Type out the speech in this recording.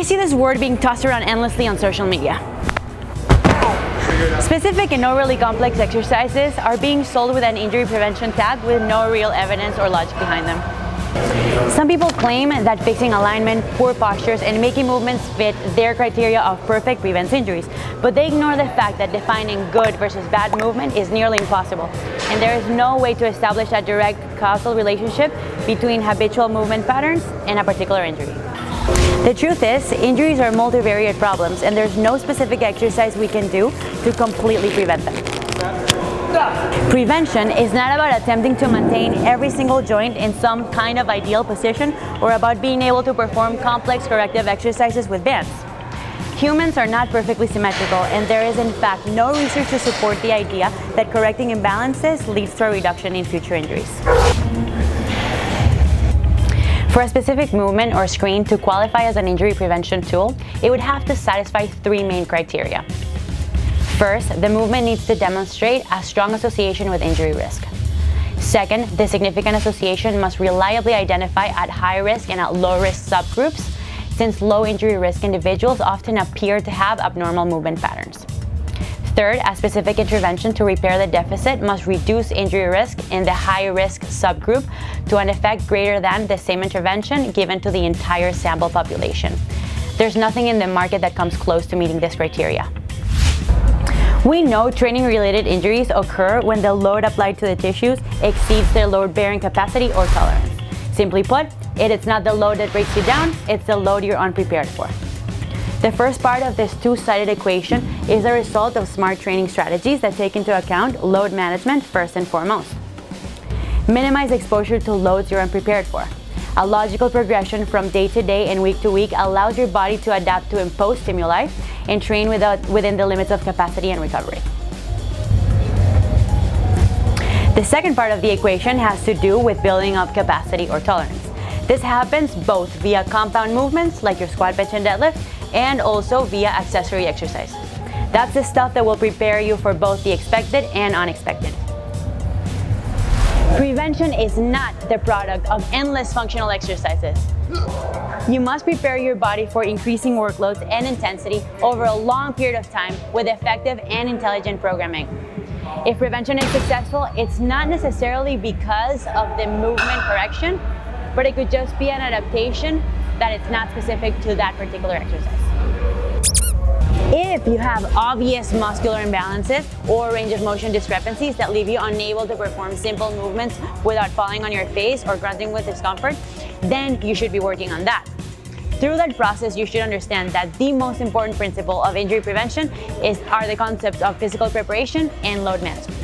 I see this word being tossed around endlessly on social media. Specific and not really complex exercises are being sold with an injury prevention tag with no real evidence or logic behind them. Some people claim that fixing alignment, poor postures, and making movements fit their criteria of perfect prevents injuries, but they ignore the fact that defining good versus bad movement is nearly impossible, and there is no way to establish a direct causal relationship between habitual movement patterns and a particular injury. The truth is, injuries are multivariate problems, and there's no specific exercise we can do to completely prevent them. Prevention is not about attempting to maintain every single joint in some kind of ideal position or about being able to perform complex corrective exercises with bands. Humans are not perfectly symmetrical, and there is in fact no research to support the idea that correcting imbalances leads to a reduction in future injuries. For a specific movement or screen to qualify as an injury prevention tool, it would have to satisfy three main criteria. First, the movement needs to demonstrate a strong association with injury risk. Second, the significant association must reliably identify at high risk and at low risk subgroups, since low injury risk individuals often appear to have abnormal movement patterns. Third, a specific intervention to repair the deficit must reduce injury risk in the high risk subgroup to an effect greater than the same intervention given to the entire sample population. There's nothing in the market that comes close to meeting this criteria. We know training-related injuries occur when the load applied to the tissues exceeds their load-bearing capacity or tolerance. Simply put, it's not the load that breaks you down, it's the load you're unprepared for. The first part of this two-sided equation is a result of smart training strategies that take into account load management first and foremost. Minimize exposure to loads you're unprepared for. A logical progression from day to day and week to week allows your body to adapt to imposed stimuli and train within the limits of capacity and recovery. The second part of the equation has to do with building up capacity or tolerance. This happens both via compound movements like your squat, bench, and deadlift, and also via accessory exercise. That's the stuff that will prepare you for both the expected and unexpected. Prevention is not the product of endless functional exercises. You must prepare your body for increasing workloads and intensity over a long period of time with effective and intelligent programming. If prevention is successful, it's not necessarily because of the movement correction, but it could just be an adaptation that it's not specific to that particular exercise. If you have obvious muscular imbalances or range of motion discrepancies that leave you unable to perform simple movements without falling on your face or grunting with discomfort, then you should be working on that. Through that process, you should understand that the most important principle of injury prevention are the concepts of physical preparation and load management.